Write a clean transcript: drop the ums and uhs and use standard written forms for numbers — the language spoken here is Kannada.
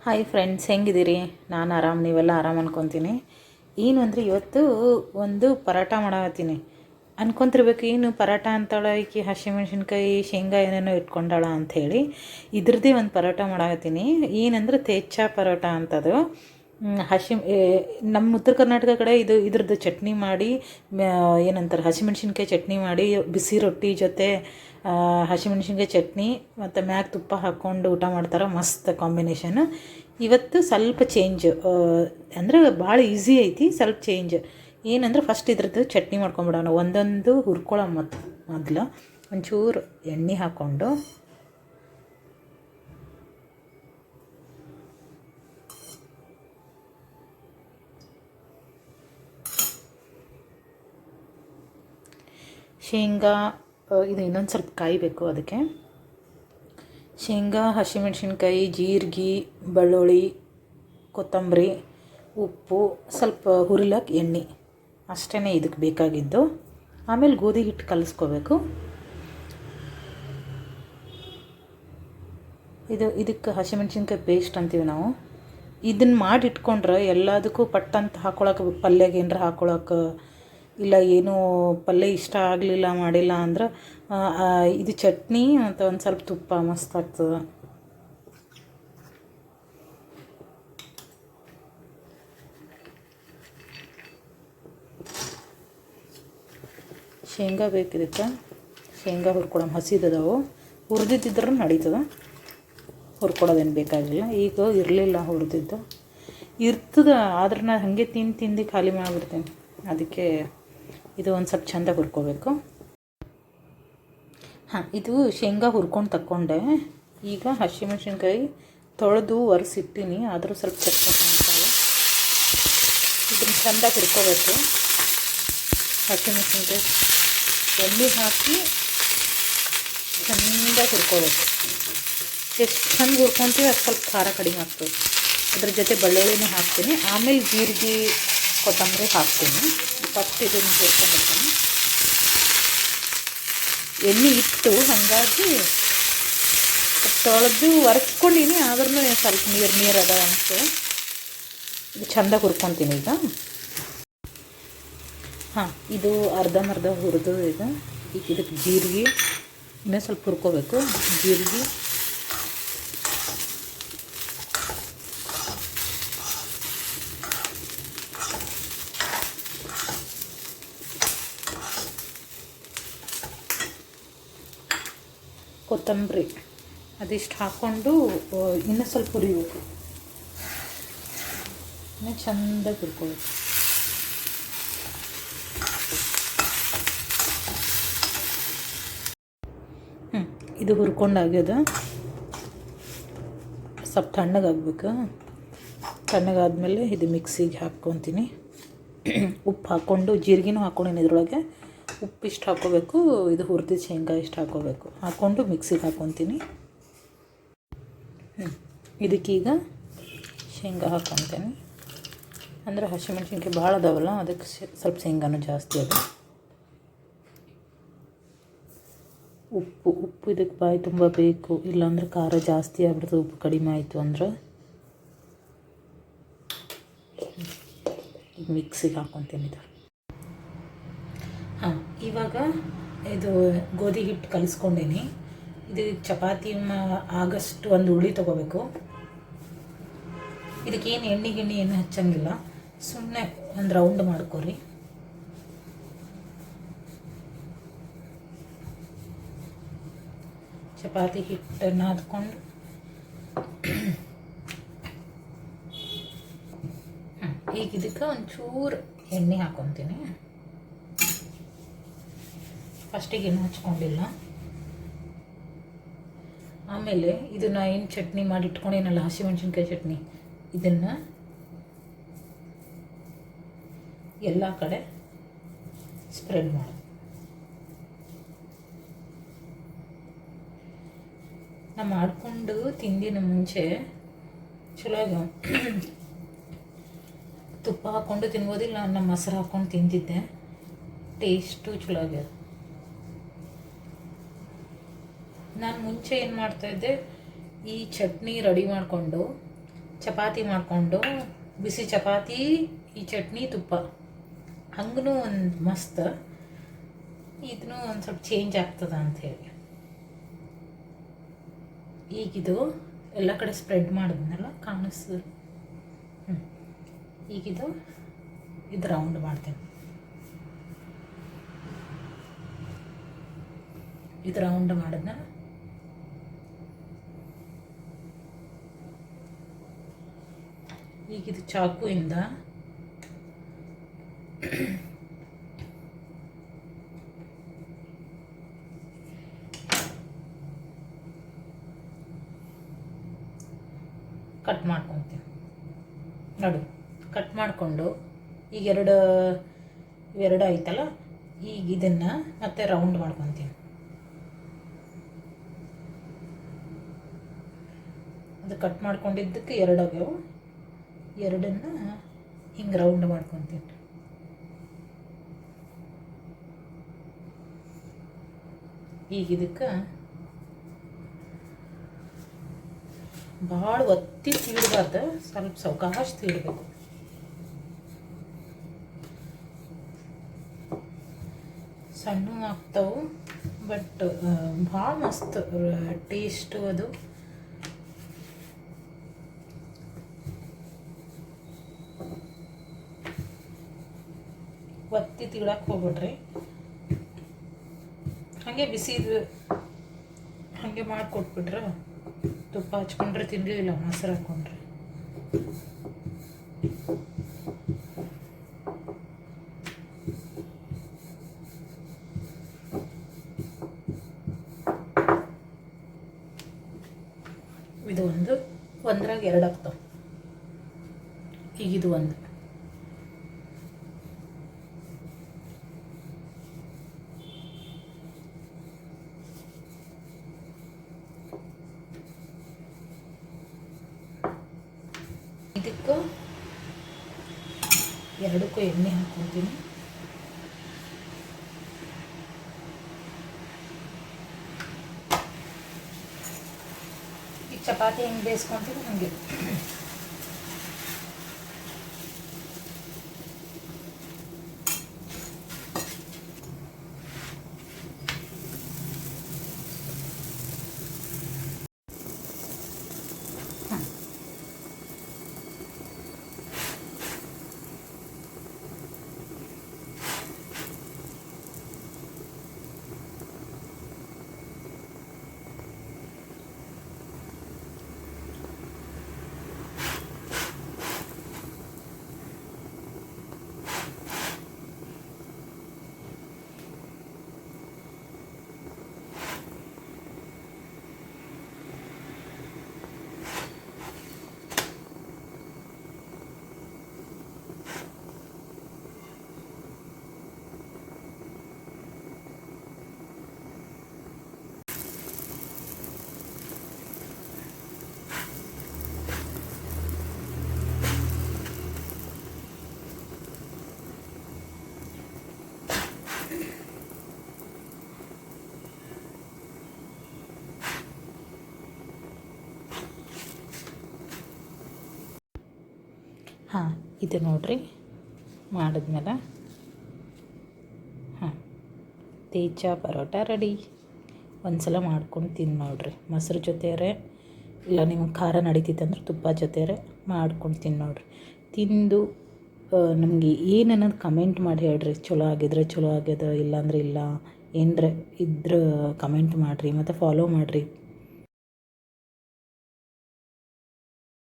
Hi friends, ಹೆಂಗಿದ್ದೀರಿ? ನಾನು ಆರಾಮ್, ನೀವೆಲ್ಲ ಆರಾಮ್ ಅನ್ಕೊತೀನಿ. ಏನು ಅಂದರೆ ಇವತ್ತು ಒಂದು ಪರೋಟ ಮಾಡತ್ತೀನಿ. ಅನ್ಕೊತಿರ್ಬೇಕು, ಏನು ಪರೋಟ ಅಂತಾಳೆ ಈಕಿ, ಹಸಿಮೆಣ್ಸಿನ್ಕಾಯಿ ಶೇಂಗಾ ಏನೇನೋ ಇಟ್ಕೊಂಡಾಳ ಅಂಥೇಳಿ. ಇದ್ರದ್ದೇ ಒಂದು ಪರೋಟ ಮಾಡತ್ತೀನಿ. ಏನಂದ್ರೆ ತೇಚಾ ಪರೋಟ ಅಂತದು. ನಮ್ಮ ಉತ್ತರ ಕರ್ನಾಟಕ ಕಡೆ ಇದ್ರದ್ದು ಚಟ್ನಿ ಮಾಡಿ, ಏನಂತಾರೆ, ಹಸಿಮೆಣ್ಸಿನ್ಕಾಯಿ ಚಟ್ನಿ ಮಾಡಿ ಬಿಸಿ ರೊಟ್ಟಿ ಜೊತೆ ಹಸಿಮೆಣ್ಸಿನ್ಕಾಯಿ ಚಟ್ನಿ ಮತ್ತು ಮ್ಯಾಗ ತುಪ್ಪ ಹಾಕ್ಕೊಂಡು ಊಟ ಮಾಡ್ತಾರೆ. ಮಸ್ತ್ ಕಾಂಬಿನೇಷನ್. ಇವತ್ತು ಸ್ವಲ್ಪ ಚೇಂಜ್, ಅಂದರೆ ಭಾಳ ಈಸಿ ಐತಿ, ಸ್ವಲ್ಪ ಚೇಂಜ್. ಏನಂದ್ರೆ ಫಸ್ಟ್ ಇದ್ರದ್ದು ಚಟ್ನಿ ಮಾಡ್ಕೊಂಬಿಡೋಣ. ಒಂದೊಂದು ಹುರ್ಕೊಳ್ಳೋ ಮೊದಲು ಒಂಚೂರು ಎಣ್ಣೆ ಹಾಕ್ಕೊಂಡು ಶೇಂಗಾ, ಇದು ಇನ್ನೊಂದು ಸ್ವಲ್ಪ ಕಾಯಬೇಕು. ಅದಕ್ಕೆ ಶೇಂಗಾ, ಹಸಿಮೆಣ್ಸಿನ್ಕಾಯಿ, ಜೀರಿಗೆ, ಬೆಳ್ಳುಳ್ಳಿ, ಕೊತ್ತಂಬರಿ, ಉಪ್ಪು, ಸ್ವಲ್ಪ ಹುರಿಲಕ್ಕೆ ಎಣ್ಣೆ, ಅಷ್ಟೇ ಇದಕ್ಕೆ ಬೇಕಾಗಿದ್ದು. ಆಮೇಲೆ ಗೋಧಿ ಹಿಟ್ಟು ಕಲಿಸ್ಕೋಬೇಕು. ಇದಕ್ಕೆ ಹಸಿಮೆಣ್ಸಿನ್ಕಾಯಿ ಪೇಸ್ಟ್ ಅಂತೀವಿ ನಾವು. ಇದನ್ನು ಮಾಡಿಟ್ಕೊಂಡ್ರೆ ಎಲ್ಲದಕ್ಕೂ ಪಟ್ಟಂತ ಹಾಕ್ಕೊಳಕ್ಕೆ, ಪಲ್ಯಗೆ ಏನರ ಹಾಕ್ಕೊಳಕ್ಕೆ, ಇಲ್ಲ ಏನೂ ಪಲ್ಯ ಇಷ್ಟ ಆಗಲಿಲ್ಲ ಮಾಡಿಲ್ಲ ಅಂದ್ರೆ ಇದು ಚಟ್ನಿ ಮತ್ತು ಒಂದು ಸ್ವಲ್ಪ ತುಪ್ಪ ಮಸ್ತ್ ಆಗ್ತದೆ. ಶೇಂಗಾ ಬೇಕಿದಕ್ಕೆ. ಶೇಂಗಾ ಹುರ್ಕೊಳಮ್, ಹಸಿದವು ಹುರಿದಿದ್ದಿದ್ರೂ ನಡೀತದೆ, ಹುರ್ಕೊಳೋದೇನು ಬೇಕಾಗಿಲ್ಲ. ಈಗ ಇರಲಿಲ್ಲ ಹುರಿದಿದ್ದು, ಇರ್ತದೆ ಆದ್ರೆ ನಾನು ಹಾಗೆ ತಿಂದು ಖಾಲಿ ಮಾಡಿಬಿಡ್ತೀನಿ. ಅದಕ್ಕೆ ಇದು ಒಂದು ಸ್ವಲ್ಪ ಚೆಂದ ಹುರ್ಕೋಬೇಕು. ಇದು ಶೇಂಗಾ ಹುರ್ಕೊಂಡು ತಕ್ಕೊಂಡೆ. ಈಗ ಹಸಿಮೆಣ್ಸಿನ್ಕಾಯಿ ತೊಳೆದು ಒರೆಸಿಟ್ಟಿನಿ, ಆದರೂ ಸ್ವಲ್ಪ ಚಟ್ನಿ ಕಾಣ್ತಾವೆ. ಇದನ್ನು ಚೆಂದ ಹುರ್ಕೋಬೇಕು. ಹಸಿಮೆಣ್ಸಿನ್ಕಾಯಿ ಎಣ್ಣೆ ಹಾಕಿ ಚೆಂದ ಹುರ್ಕೋಬೇಕು. ಎಷ್ಟು ಚೆಂದ ಹುರ್ಕೊತೀವಿ ಅದು ಸ್ವಲ್ಪ ಖಾರ ಕಡಿಮೆ ಆಗ್ತದೆ. ಅದ್ರ ಜೊತೆ ಬೆಳ್ಳುಳ್ಳಿನೂ ಹಾಕ್ತೀನಿ, ಆಮೇಲೆ ಜೀರಿಗೆ, ಕೊತ್ತಂಬರಿ ಹಾಕ್ತೀನಿ. ಫಸ್ಟ್ ಇದನ್ನು ಹುರ್ಕೊಂಡಿರ್ತೀನಿ. ಎಣ್ಣೆ ಇಟ್ಟು ಹಾಗಾಗಿ ತೊಳೆದು ಒರೆಸ್ಕೊಂಡಿನಿ, ಆದ್ರೂ ಸ್ವಲ್ಪ ನೀರು ಅದ ಅಂತ ಇದು ಚೆಂದ ಹುರ್ಕೊತೀನಿ. ಈಗ ಇದು ಅರ್ಧಂಬರ್ಧ ಹುರಿದು. ಈಗ ಇದಕ್ಕೆ ಜೀರಿಗೆ ಇನ್ನೂ ಸ್ವಲ್ಪ ಹುರ್ಕೋಬೇಕು. ಜೀರಿಗೆ, ಕೊತ್ತಂಬರಿ ಅದಿಷ್ಟು ಹಾಕ್ಕೊಂಡು ಇನ್ನೂ ಸ್ವಲ್ಪ ಹುರಿಬೇಕು. ಇನ್ನೂ ಚೆಂದ ಹುರ್ಕೋಬೇಕು. ಇದು ಹುರ್ಕೊಂಡಾಗ್ಯದ. ಸ್ವಲ್ಪ ತಣ್ಣಗಾಗಬೇಕು. ತಣ್ಣಗಾದ್ಮೇಲೆ ಇದು ಮಿಕ್ಸಿಗೆ ಹಾಕ್ಕೊತೀನಿ. ಉಪ್ಪು ಹಾಕ್ಕೊಂಡು, ಜೀರಿಗೆನೂ ಹಾಕ್ಕೊಂಡಿನಿ ಇದ್ರೊಳಗೆ. ಉಪ್ಪು ಇಷ್ಟು ಹಾಕ್ಕೋಬೇಕು, ಇದು ಹುರಿದಿದ್ದು ಶೇಂಗಾ ಇಷ್ಟು ಹಾಕ್ಕೋಬೇಕು. ಹಾಕ್ಕೊಂಡು ಮಿಕ್ಸಿಗೆ ಹಾಕ್ಕೊತೀನಿ. ಇದಕ್ಕೀಗ ಶೇಂಗಾ ಹಾಕ್ಕೊತೀನಿ. ಅಂದರೆ ಹಸಿಮೆಣ್ಸಿನ್ಕಾಯಿ ಭಾಳ ಅದಾವಲ್ಲ, ಅದಕ್ಕೆ ಸ್ವಲ್ಪ ಶೇಂಗಾನು ಜಾಸ್ತಿ ಅದ. ಉಪ್ಪು ಇದಕ್ಕೆ ಬಾಯಿ ತುಂಬ ಬೇಕು, ಇಲ್ಲಾಂದ್ರೆ ಖಾರ ಜಾಸ್ತಿ ಆಗ್ಬಿಡ್ತದೆ. ಉಪ್ಪು ಕಡಿಮೆ ಆಯಿತು ಅಂದ್ರೆ ಈಗ ಮಿಕ್ಸಿಗೆ ಹಾಕ್ಕೊತೀನಿ ಇದು. ಇವಾಗ ಇದು ಗೋಧಿ ಹಿಟ್ಟು ಕಲಿಸ್ಕೊಂಡೀನಿ. ಇದು ಚಪಾತಿ ಆಗಷ್ಟು ಒಂದು ಉಳ್ಳಿ ತೊಗೋಬೇಕು. ಇದಕ್ಕೇನು ಎಣ್ಣೆ ಏನು ಹಚ್ಚಂಗಿಲ್ಲ, ಸುಮ್ಮನೆ ಒಂದು ರೌಂಡ್ ಮಾಡ್ಕೊರಿ. ಚಪಾತಿ ಹಿಟ್ಟನ್ನು ಹಾಕ್ಕೊಂಡು ಈಗ ಇದಕ್ಕೆ ಒಂಚೂರು ಎಣ್ಣೆ ಹಾಕ್ಕೊತೀನಿ. ಫಸ್ಟಿಗೆ ಏನು ಹಚ್ಕೊಂಡಿಲ್ಲ. ಆಮೇಲೆ ಇದನ್ನು ಏನು ಚಟ್ನಿ ಮಾಡಿ ಇಟ್ಕೊಂಡೇನಲ್ಲ, ಹಸಿಮೆಣ್ಸಿನ್ಕಾಯಿ ಚಟ್ನಿ, ಇದನ್ನು ಎಲ್ಲ ಕಡೆ ಸ್ಪ್ರೆಡ್ ಮಾಡಿ. ನಾ ಮಾಡಿಕೊಂಡು ತಿಂದಿನ ಮುಂಚೆ ಚಲೋ ತುಪ್ಪ ಹಾಕ್ಕೊಂಡು ತಿನ್ಬೋದಿಲ್ಲ, ನಮ್ಮ ಮೊಸರು ಹಾಕ್ಕೊಂಡು ತಿಂತಿದ್ದೆ. ಟೇಸ್ಟು ಚಲೋ ಆಗ್ಯದ. ನಾನು ಮುಂಚೆ ಏನು ಮಾಡ್ತಾಯಿದ್ದೆ, ಈ ಚಟ್ನಿ ರೆಡಿ ಮಾಡಿಕೊಂಡು ಚಪಾತಿ ಮಾಡಿಕೊಂಡು ಬಿಸಿ ಚಪಾತಿ ಈ ಚಟ್ನಿ ತುಪ್ಪ ಹಂಗೂ ಒಂದು ಮಸ್ತ್, ಇದನ್ನು ಒಂದು ಸ್ವಲ್ಪ ಚೇಂಜ್ ಆಗ್ತದ ಅಂಥೇಳಿ ಈಗಿದು ಎಲ್ಲ ಕಡೆ ಸ್ಪ್ರೆಡ್ ಮಾಡಿದ್ನಲ್ಲ ಕಾಣಿಸ್ತದೆ. ಈಗಿದು ಇದು ರೌಂಡ್ ಮಾಡ್ತೇನೆ. ಇದು ರೌಂಡ್ ಮಾಡಿದ್ನ ಈಗಿದು ಚಾಕುವಿಂದ ಕಟ್ ಮಾಡ್ಕೊತೀನಿ. ನೋಡು, ಕಟ್ ಮಾಡಿಕೊಂಡು ಈಗ ಎರಡು ಆಯ್ತಲ್ಲ, ಈಗ ಇದನ್ನು ಮತ್ತೆ ರೌಂಡ್ ಮಾಡ್ಕೊತೀನಿ. ಅದು ಕಟ್ ಮಾಡ್ಕೊಂಡಿದ್ದಕ್ಕೆ ಎರಡು ಆಗ್ಯಾವು, ಎರಡನ್ನು ಹಿಂಗೆ ರೌಂಡ್ ಮಾಡ್ಕೊತೀನಿ. ಈಗ ಇದಕ್ಕೆ ಭಾಳ ಒತ್ತಿ ತೀಡಬಾರ್ದು, ಸ್ವಲ್ಪ ಸಾವಕಾಶ ತೀಡಬೇಕು. ಸಣ್ಣ ಆಗ್ತಾವೆ, ಬಟ್ ಭಾಳ ಮಸ್ತ್ ಟೇಸ್ಟು ಅದು. ಒತ್ತಿ ತೀಡಕ್ಕೆ ಹೋಗ್ಬಿಡ್ರಿ, ಹಾಗೆ ಬಿಸಿದು ಹಾಗೆ ಮಾಡಿಕೊಟ್ಬಿಟ್ರೆ ತುಪ್ಪ ಹಚ್ಕೊಂಡ್ರೆ ತಿನ್ನಲಿಲ್ಲ, ಮೊಸರು ಹಾಕ್ಕೊಂಡ್ರೆ. ಇದು ಒಂದ್ರಾಗ ಎರಡು ಆಗ್ತಾವೆ. ಈಗ ಇದು ಒಂದು ಇದಕ್ಕೂ ಎರಡಕ್ಕೂ ಎಣ್ಣೆ ಹಾಕ್ಕೊತೀನಿ. ಈಗ ಚಪಾತಿ ಹೆಂಗೆ ಬೇಯಿಸ್ಕೊತೀವಿ ಹಾಗೆ ಹಾಂ, ಇದು ನೋಡಿರಿ ಮಾಡಿದ್ಮೇಲೆ ಹಾಂ, ತೇಜ ಪರೋಟ ರೆಡಿ. ಒಂದು ಸಲ ಮಾಡ್ಕೊಂಡು ತಿಂದು ನೋಡಿರಿ, ಮೊಸರು ಜೊತೆಯರೆ ಇಲ್ಲ ನಿಮಗೆ ಖಾರ ನಡೀತಿತ್ತಂದ್ರೆ ತುಪ್ಪ ಜೊತೆಯರೆ ಮಾಡ್ಕೊಂಡು ತಿಂದು ನೋಡಿರಿ. ತಿಂದು ನಮಗೆ ಏನು ಅನ್ನೋದು ಕಮೆಂಟ್ ಮಾಡಿ ಹೇಳ್ರಿ. ಚಲೋ ಆಗಿದ್ರೆ ಚಲೋ ಆಗ್ಯದ, ಇಲ್ಲಾಂದ್ರೆ ಇಲ್ಲ, ಏನರ ಇದ್ರೆ ಕಮೆಂಟ್ ಮಾಡಿರಿ ಮತ್ತು ಫಾಲೋ ಮಾಡಿರಿ.